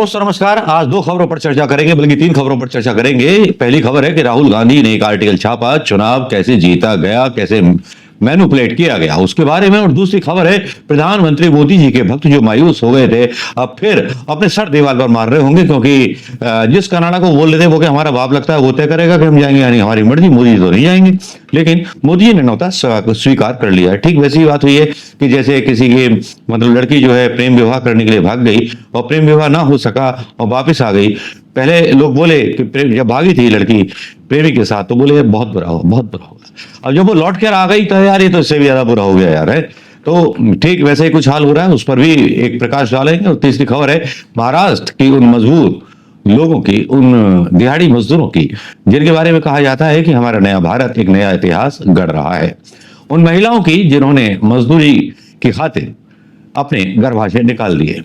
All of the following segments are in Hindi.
दोस्तों नमस्कार। आज दो खबरों पर चर्चा करेंगे, बल्कि तीन खबरों पर चर्चा करेंगे। पहली खबर है कि राहुल गांधी ने एक आर्टिकल छापा, चुनाव कैसे जीता गया, कैसे मैनिपुलेट किया गया, उसके बारे में। और दूसरी खबर है प्रधानमंत्री मोदी जी के भक्त जो मायूस हो गए थे अब फिर अपने सर दीवार पर मार रहे होंगे, क्योंकि जिस कनाडा को बोल रहे थे वो कि हमारा बाप लगता है वो तय करेगा कि हम जाएंगे, यानी हमारी मर्जी, मोदी जी तो नहीं जाएंगे। लेकिन मोदी जी ने न्योता स्वीकार कर लिया है। ठीक वैसी ही बात हुई है कि जैसे किसी की मतलब लड़की जो है प्रेम विवाह करने के लिए भाग गई और प्रेम विवाह ना हो सका और वापिस आ गई। पहले लोग बोले कि जब भागी थी लड़की प्रेमी के साथ तो बोले बहुत बुरा हुआ, बहुत बुरा हुआ। अब जब वो लौट कर आ गई तो यार ये तो इससे भी ज्यादा बुरा हो गया यार है। तो ठीक वैसे ही कुछ हाल हो रहा है, उस पर भी एक प्रकाश डालेंगे। और तीसरी खबर है महाराष्ट्र की उन मजबूर लोगों की, उन दिहाड़ी मजदूरों की, जिनके बारे में कहा जाता है कि हमारा नया भारत एक नया इतिहास गढ़ रहा है। उन महिलाओं की जिन्होंने मजदूरी की खातिर अपने गर्भाशय निकाल दिए।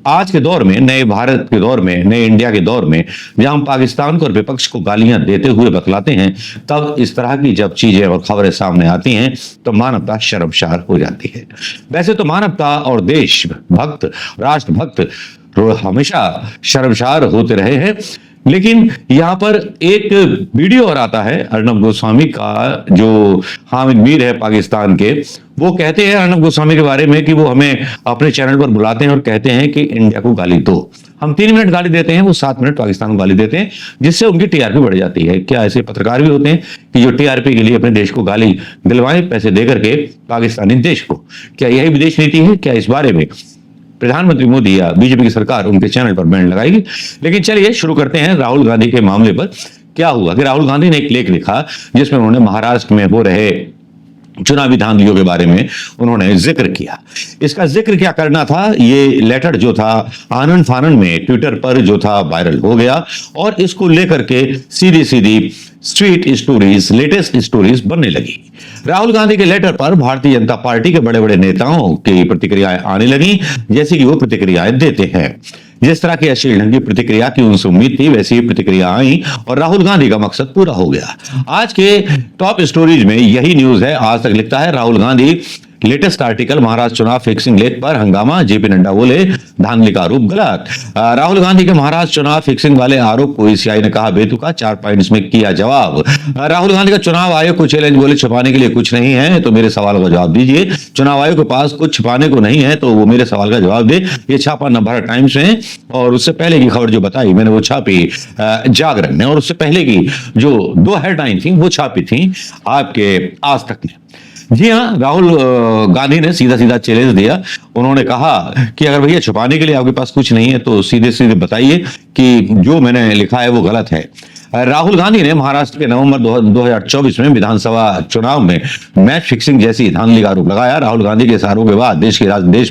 आज के दौर में, नए भारत के दौर में, नए इंडिया के दौर में, जहां हम पाकिस्तान को और विपक्ष को गालियां देते हुए बतलाते हैं, तब इस तरह की जब चीजें और खबरें सामने आती हैं तो मानवता शर्मसार हो जाती है। वैसे तो मानवता और देशभक्त, राष्ट्रभक्त हमेशा शर्मसार होते रहे हैं, लेकिन यहां पर एक वीडियो और आता है अर्नब गोस्वामी का, जो हामिद मीर है पाकिस्तान के। वो कहते हैं अर्नब गोस्वामी के बारे में कि वो हमें अपने चैनल पर बुलाते हैं और कहते हैं कि इंडिया को गाली दो। हम 3 मिनट गाली देते हैं, वो 7 मिनट पाकिस्तान को गाली देते हैं, जिससे उनकी टीआरपी बढ़ जाती है। क्या ऐसे पत्रकार भी होते हैं कि जो टीआरपी के लिए अपने देश को गाली दिलवाएं पैसे दे करके पाकिस्तानी देश को? क्या यही विदेश नीति है? क्या इस बारे में प्रधानमंत्री मोदी या बीजेपी की सरकार उनके चैनल पर बैन लगाएगी? लेकिन चलिए शुरू करते हैं राहुल गांधी के मामले पर। क्या हुआ कि राहुल गांधी ने एक लेख लिखा जिसमें उन्होंने महाराष्ट्र में हो रहे चुनावी धांधलियों के बारे में उन्होंने जिक्र किया। इसका जिक्र क्या करना था, ये लेटर जो था आनंद फानन में ट्विटर पर जो था वायरल हो गया और इसको लेकर के सीधी सीधी स्ट्रीट स्टोरीज, लेटेस्ट स्टोरीज बनने लगी। राहुल गांधी के लेटर पर भारतीय जनता पार्टी के बड़े बड़े नेताओं की प्रतिक्रियाएं आने लगी, जैसी कि वो प्रतिक्रियाएं देते हैं। जिस तरह की अश्लील ढंग की प्रतिक्रिया की उनसे उम्मीद थी, वैसी ही प्रतिक्रिया आई और राहुल गांधी का मकसद पूरा हो गया। आज के टॉप स्टोरीज में यही न्यूज है। आज तक लिखता है राहुल गांधी लेटेस्ट आर्टिकल, महाराष्ट्र चुनाव फिक्सिंग लेख पर हंगामा, जेपी नड्डा बोले धांधली का आरोप गलत। राहुल गांधी के महाराष्ट्र चुनाव फिक्सिंग वाले आरोप को ईसीआई ने कहा बेतुका, 4 पॉइंट्स में किया जवाब। राहुल गांधी का चुनाव आयोग को चैलेंज, बोले छुपाने के लिए कुछ नहीं है तो मेरे सवाल का जवाब दीजिए। चुनाव आयोग के पास कुछ छुपाने को नहीं है तो वो मेरे सवाल का जवाब दे। ये छापा नवभारत टाइम्स में, और उससे पहले की खबर जो बताई मैंने वो छापी जागरण ने, और उससे पहले की जो 2 हेडलाइन थी वो छापी थी आपके आज तक ने। जी हाँ, राहुल गांधी ने सीधा सीधा चैलेंज दिया। उन्होंने कहा कि अगर भैया छुपाने के लिए आपके पास कुछ नहीं है तो सीधे सीधे बताइए कि जो मैंने लिखा है वो गलत है। राहुल गांधी ने महाराष्ट्र के नवंबर 2024 में विधानसभा चुनाव में मैच फिक्सिंग जैसी धांधली का आरोप लगाया। राहुल गांधी के इस आरोप के बाद देश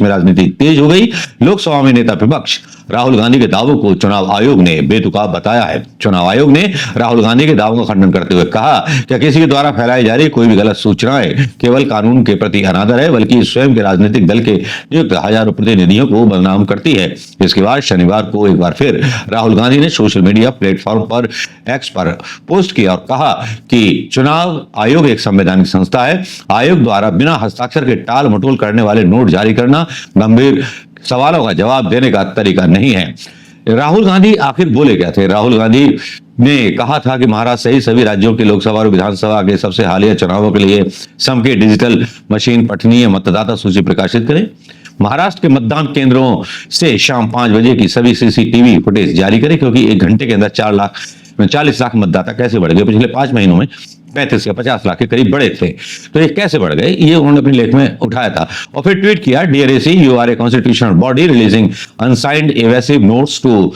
में राजनीति तेज हो गई। लोकसभा में नेता विपक्ष राहुल गांधी के दावों को चुनाव आयोग ने बेतुका बताया है। चुनाव आयोग ने राहुल गांधी के दावों का खंडन करते हुए कहा कि किसी के द्वारा फैलाई जा रही कोई भी गलत सूचनाएं केवल कानून के प्रति अनादर है, बल्कि स्वयं के राजनीतिक दल के नियुक्त हजारों प्रतिनिधियों को बदनाम करती है। इसके बाद शनिवार को एक बार फिर राहुल गांधी ने सोशल मीडिया प्लेटफॉर्म पर एक्स पर पोस्ट किया और कहा कि चुनाव आयोग एक संवैधानिक संस्था है। आयोग द्वारा बिना हस्ताक्षर के टाल मटोल करने वाले नोट जारी करना गंभीर सवालों का जवाब देने का तरीका नहीं है। राहुल गांधी आखिर बोले क्या थे? राहुल गांधी ने कहा था कि महाराष्ट्र सहित सभी राज्यों के लोकसभा और विधानसभा के सबसे हालिया चुनावों के लिए समके डिजिटल मशीन पठनीय मतदाता सूची प्रकाशित करें। महाराष्ट्र के मतदान केंद्रों से शाम 5 बजे की सभी सीसीटीवी फुटेज जारी करें, क्योंकि 1 घंटे के अंदर 40 लाख मतदाता कैसे बढ़ गए? पिछले 5 महीनों में 35 या 50 लाख के करीब बढ़े थे, तो ये कैसे बढ़ गए? ये उन्होंने अपने लेख में उठाया था। और फिर ट्वीट किया, dear AC, you are a constitutional body releasing unsigned evasive notes to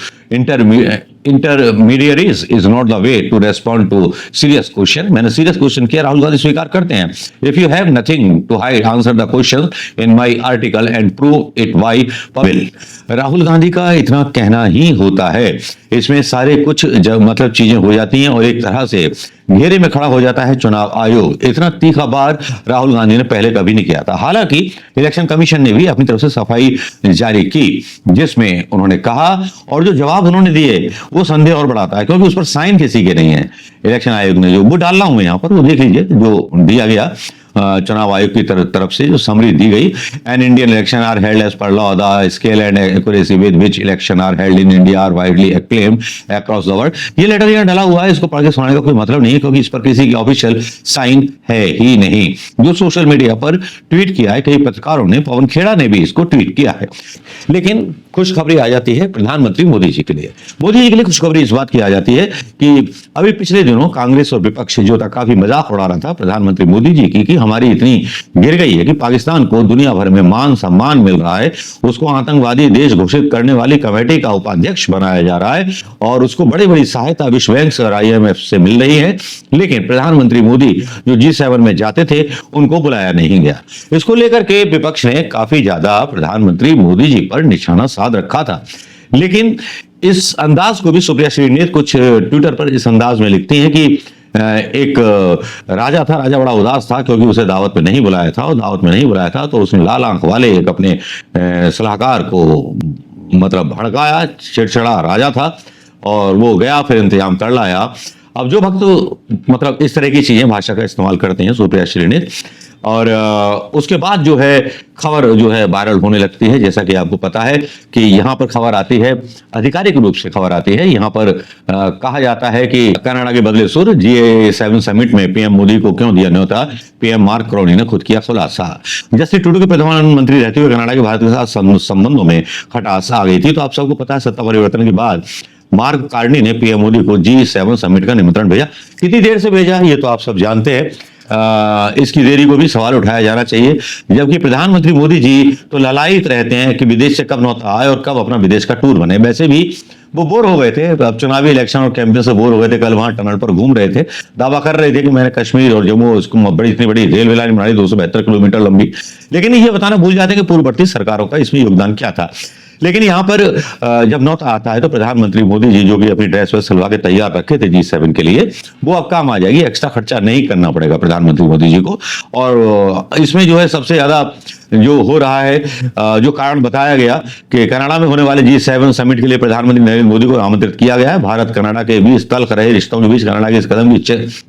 intermediaries is not the way to respond to serious question। मैंने सीरियस क्वेश्चन किया, राहुल गांधी स्वीकार करते हैं। If you have nothing to hide, answer the question in my article and prove it why possible। Rahul Gandhi का इतना कहना ही होता है, इसमें सारे कुछ मतलब चीजें हो जाती हैं और एक तरह से घेरे में खड़ा हो जाता है चुनाव आयोग। इतना तीखा बार राहुल गांधी ने पहले कभी नहीं किया था। हालांकि इलेक्शन कमीशन ने भी अपनी तरफ से सफाई जारी की, जिसमें उन्होंने कहा, और जो जवाब उन्होंने दिए वो संदेह और बढ़ाता है, क्योंकि उस पर साइन किसी के नहीं है। इलेक्शन आयोग ने जो वो डाल रहा हूं मैं यहां पर, वो देख लीजिए जो दिया गया। चुनाव आयोग की तरफ से जो समरी दी गई, an Indian election are held as per law, the scale and accuracy with which election are held in India are widely acclaimed across the world. ये लेटर यहाँ डला हुआ है, इसको पढ़ के सुनाने का कोई मतलब नहीं है, क्योंकि इस पर किसी की ऑफिशियल साइन है ही नहीं। जो सोशल मीडिया पर ट्वीट किया है कई पत्रकारों ने, पवन खेड़ा ने भी इसको ट्वीट किया है। लेकिन खुशखबरी आ जाती है प्रधानमंत्री मोदी जी के लिए। मोदी जी के लिए खुशखबरी इस बात की आ जाती है कि अभी पिछले दिनों कांग्रेस और विपक्ष जो था काफी मजाक उड़ा रहा था प्रधानमंत्री मोदी जी की, कि हमारी इतनी गिर गई है कि पाकिस्तान को दुनिया भर में मान सम्मान मिल रहा है, उसको आतंकवादी देश घोषित करने वाली कमेटी का उपाध्यक्ष बनाया जा रहा है और उसको बड़ी बड़ी सहायता विश्व बैंक से और IMF से मिल रही है। लेकिन प्रधानमंत्री मोदी जो G7 में जाते थे उनको बुलाया नहीं गया। इसको लेकर के विपक्ष ने काफी ज्यादा प्रधानमंत्री मोदी जी पर निशाना साध रखा था। लेकिन इस अंदाज को भी सुप्रिया श्रीनेत कुछ ट्विटर पर इस अंदाज में लिखती हैं कि एक राजा था, राजा बड़ा उदास था क्योंकि उसे दावत में नहीं बुलाया था, और दावत में नहीं बुलाया था तो उसने लाल आंख वाले एक अपने सलाहकार को मतलब भड़काया। चिड़चिड़ा राजा था और वो गया, फिर इंतजाम कर लाया। अब जो भक्त मतलब इस तरह की चीजें भाषा का इस्तेमाल करते हैं सुप्रिया श्रीनेत, और उसके बाद जो है खबर जो है वायरल होने लगती है। जैसा कि आपको पता है कि यहाँ पर खबर आती है, आधिकारिक रूप से खबर आती है, यहाँ पर कहा जाता है कि कनाडा के बदले सुर, G7 समिट में पीएम मोदी को क्यों दिया न्योता, पीएम मार्क कार्नी ने खुद किया खुलासा। जस्टिन ट्रूडो के प्रधानमंत्री रहते हुए कनाडा के भारत के साथ संबंधों में खटास आ गई थी। तो आप सबको पता है सत्ता परिवर्तन के बाद मार्क कार्नी ने पीएम मोदी को G7 समिट का निमंत्रण भेजा। कितनी देर से भेजा ये तो आप सब जानते हैं। इसकी देरी को भी सवाल उठाया जाना चाहिए, जबकि प्रधानमंत्री मोदी जी तो ललायित रहते हैं कि विदेश से कब न्योता आए और कब अपना विदेश का टूर बने। वैसे भी वो बोर हो गए थे, अब चुनावी इलेक्शन और कैंपेन से बोर हो गए थे। कल वहां टनल पर घूम रहे थे, दावा कर रहे थे कि मैंने कश्मीर और जम्मू उसको बड़ी इतनी बड़ी रेलवे लाइन बनाई 272 किलोमीटर लंबी। लेकिन ये बताना भूल जाते हैं कि पूर्ववर्ती सरकारों का इसमें योगदान क्या था। लेकिन यहाँ पर जब न्योता आता है तो प्रधानमंत्री मोदी जी जो भी अपनी ड्रेस वेस सिलवा के तैयार रखे थे G7 के लिए, वो अब काम आ जाएगी। एक्स्ट्रा खर्चा नहीं करना पड़ेगा प्रधानमंत्री मोदी जी को। और इसमें जो है सबसे ज्यादा जो हो रहा है, जो कारण बताया गया कि कनाडा में होने वाले G7 समिट के लिए प्रधानमंत्री नरेंद्र मोदी को आमंत्रित किया गया है। भारत कनाडा के बीच तल्ख रहे रिश्तों के बीच कनाडा के इस कदम की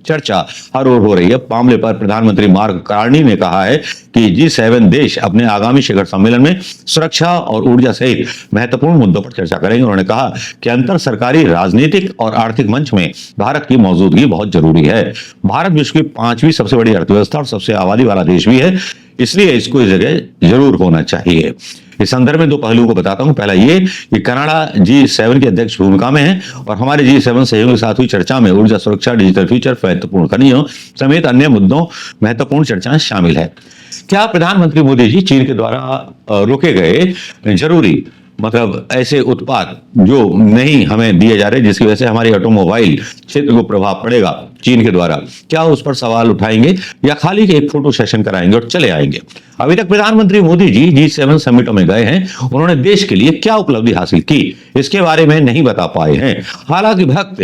चर्चा हर ओर हो रही है। मामले पर प्रधानमंत्री मार्क कार्नी ने कहा है कि G7 देश अपने आगामी शिखर सम्मेलन में सुरक्षा और ऊर्जा सहित महत्वपूर्ण मुद्दों पर चर्चा करेंगे। उन्होंने कहा कि अंतर सरकारी राजनीतिक और आर्थिक मंच में भारत की मौजूदगी बहुत जरूरी है। भारत विश्व की 5वीं सबसे बड़ी अर्थव्यवस्था और सबसे आबादी वाला देश भी है, इसलिए इसको इस जगह जरूर होना चाहिए। इस संदर्भ में दो पहलुओं को बताता हूं। पहला ये कि कनाडा G7 की अध्यक्ष भूमिका में है और हमारे G7 सहयोग के साथ हुई चर्चा में ऊर्जा सुरक्षा, डिजिटल फ्यूचर, महत्वपूर्ण खनिजों समेत अन्य मुद्दों महत्वपूर्ण चर्चाएं शामिल है। क्या प्रधानमंत्री मोदी जी चीन के द्वारा रोके गए जरूरी मतलब ऐसे उत्पाद जो नहीं हमें दिए जा रहे, जिसकी वजह से हमारी ऑटोमोबाइल क्षेत्र को प्रभाव पड़ेगा चीन के द्वारा, क्या उस पर सवाल उठाएंगे या खाली एक फोटो सेशन कराएंगे और चले आएंगे? अभी तक प्रधानमंत्री मोदी जी G7 समिटों में गए हैं, उन्होंने देश के लिए क्या उपलब्धि हासिल की इसके बारे में नहीं बता पाए हैं। हालांकि भक्त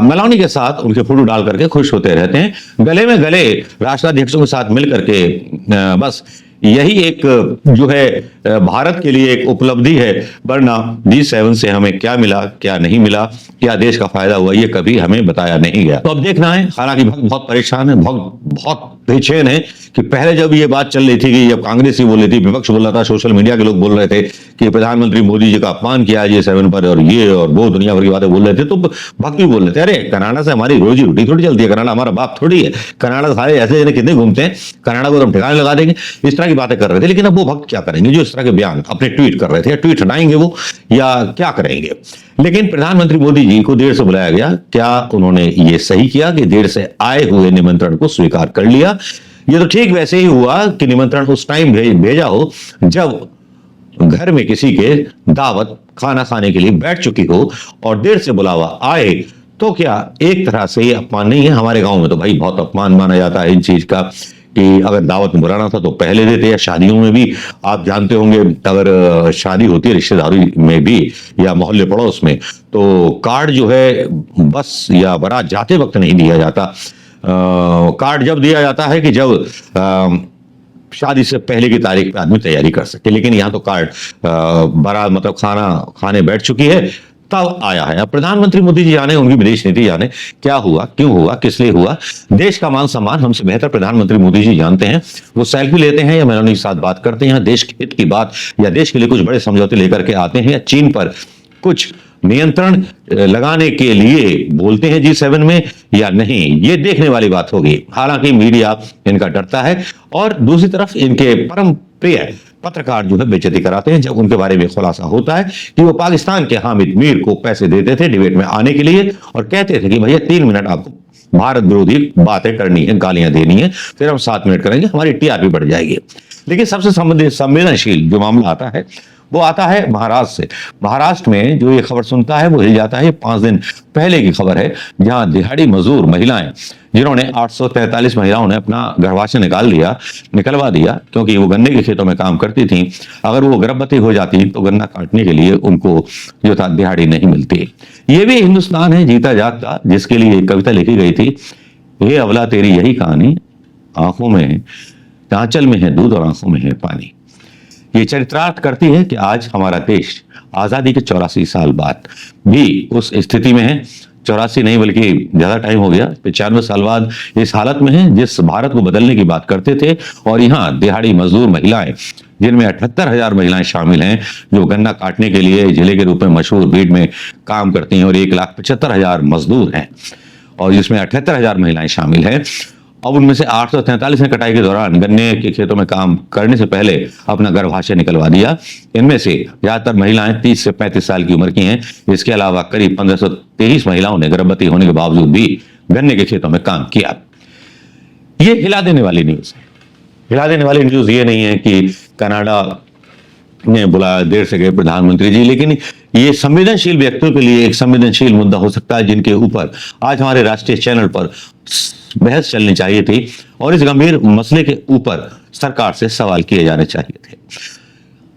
मेलानी के साथ उनके फोटो डाल करके खुश होते रहते हैं, गले में गले राष्ट्राध्यक्षों के साथ मिल करके बस यही एक जो है भारत के लिए एक उपलब्धि है। वरना G7 से हमें क्या मिला, क्या नहीं मिला, क्या देश का फायदा हुआ, ये कभी हमें बताया नहीं गया। तो अब देखना है। हालांकि बहुत परेशान है, बहुत बेचैन है कि पहले जब ये बात चल रही थी कि जब कांग्रेस ही बोल रही थी, विपक्ष बोल रहा था, सोशल मीडिया के लोग बोल रहे थे कि प्रधानमंत्री मोदी जी का अपमान किया G7 पर और ये और वो दुनिया भर की बातें बोल रहे थे, तो भक्त भी बोल रहे थे अरे कनाडा से हमारी रोजी रोटी थोड़ी चलती है, कनाडा हमारा बाप थोड़ी है, कनाडा सारे ऐसे जने कितने घूमते हैं, कनाडा को हम ठिकाने लगा देंगे, इस तरह की बातें कर रहे थे। लेकिन अब वो भक्त क्या करेंगे जो इस तरह के बयान अपने ट्वीट कर रहे थे? या ट्वीट हटाएंगे वो या क्या करेंगे? लेकिन प्रधानमंत्री मोदी जी को देर से बुलाया गया। क्या उन्होंने ये सही किया कि देर से आए हुए निमंत्रण को स्वीकार कर लिया? ये तो ठीक वैसे ही हुआ कि निमंत्रण उस टाइम भेजा हो जब घर में किसी के दावत खाना खाने के लिए बैठ चुकी हो और देर से बुलावा आए, तो क्या एक तरह से ये अपमान नहीं है? हमारे गांव में तो भाई बहुत अपमान माना जाता है इन चीज का कि अगर दावत में बुलाना था तो पहले देते। या शादियों में भी आप जानते होंगे, अगर शादी होती है रिश्तेदारी में भी या मोहल्ले पड़ोस में, तो कार्ड जो है बस या बारात जाते वक्त नहीं दिया जाता। कार्ड जब दिया जाता है कि जब शादी से पहले की तारीख पे आदमी तैयारी कर सके। लेकिन यहाँ तो कार्ड बारात मतलब खाना खाने बैठ चुकी है तब आया है। अब प्रधानमंत्री मोदी जी जाने, उनकी विदेश नीति जाने, क्या हुआ, क्यों हुआ, किस लिए हुआ। देश का मान सम्मान हमसे बेहतर प्रधानमंत्री मोदी जी जानते हैं। वो सेल्फी लेते हैं या मेलोनी के साथ बात करते हैं, देश के हित की बात या देश के लिए कुछ बड़े समझौते लेकर के आते हैं, या चीन पर कुछ नियंत्रण लगाने के लिए बोलते हैं G7 में या नहीं, ये देखने वाली बात होगी। हालांकि मीडिया इनका डरता है और दूसरी तरफ इनके परम प्रिय पत्रकार जो है बेइज्जती कराते हैं जब उनके बारे में खुलासा होता है कि वो पाकिस्तान के हामिद मीर को पैसे देते थे डिबेट में आने के लिए और कहते थे कि भैया 3 मिनट आपको भारत विरोधी बातें करनी है, गालियां देनी है, फिर हम 7 मिनट करेंगे, हमारी टीआरपी बढ़ जाएगी। लेकिन सबसे संवेदनशील जो मामला आता है वो आता है महाराष्ट्र से। महाराष्ट्र में जो ये खबर सुनता है वो हिल जाता है। 5 दिन पहले की खबर है, जहां दिहाड़ी मजदूर महिलाएं, जिन्होंने 843 महिलाओं ने अपना गर्भाशय निकलवा दिया क्योंकि वो गन्ने के खेतों में काम करती थी। अगर वो गर्भवती हो जाती तो गन्ना काटने के लिए उनको जो था दिहाड़ी नहीं मिलती। ये भी हिंदुस्तान है जीता जागता, जिसके लिए एक कविता लिखी गई थी, ये अवला तेरी यही कहानी, आंखों में आंचल में है दूध और आंखों में है पानी। ये चरितार्थ करती है कि आज हमारा देश आजादी के 84 साल बाद भी उस स्थिति में है। 84 नहीं बल्कि ज्यादा टाइम हो गया, 95 साल बाद इस हालत में है जिस भारत को बदलने की बात करते थे। और यहाँ दिहाड़ी मजदूर महिलाएं, जिनमें 78,000 महिलाएं शामिल हैं जो गन्ना काटने के लिए जिले के रूप में मशहूर बीड में काम करती हैं, और 1,75,000 मजदूर हैं और जिसमें 78,000 महिलाएं शामिल हैं। अब उनमें से 843 ने कटाई के दौरान गन्ने के खेतों में काम करने से पहले अपना गर्भाशय निकलवा दिया। इनमें से ज्यादातर महिलाएं 30 से 35 साल की उम्र की हैं। इसके अलावा करीब 1523 महिलाओं ने गर्भवती होने के बावजूद भी गन्ने के खेतों में काम किया। ये हिला देने वाली न्यूज है। हिला देने वाली न्यूज ये नहीं है कि कनाडा ने बुलाया, देर से गए प्रधानमंत्री जी, लेकिन ये संवेदनशील व्यक्तियों के लिए एक संवेदनशील मुद्दा हो सकता है जिनके ऊपर आज हमारे राष्ट्रीय चैनल पर बहस चलनी चाहिए थी और इस गंभीर मसले के ऊपर सरकार से सवाल किए जाने चाहिए थे।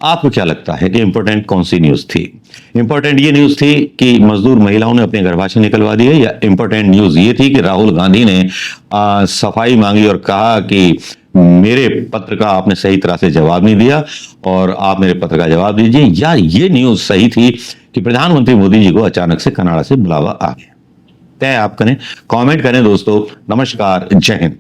आपको क्या लगता है कि इंपॉर्टेंट कौन सी न्यूज थी? इंपॉर्टेंट ये न्यूज थी कि मजदूर महिलाओं ने अपने गर्भाशय निकलवा दिए, या इंपॉर्टेंट न्यूज ये थी कि राहुल गांधी ने सफाई मांगी और कहा कि मेरे पत्र का आपने सही तरह से जवाब नहीं दिया और आप मेरे पत्र का जवाब दीजिए, या ये न्यूज सही थी कि प्रधानमंत्री मोदी जी को अचानक से कनाडा से बुलावा आ गया? तय आप करें, कमेंट करें दोस्तों। नमस्कार, जय हिंद।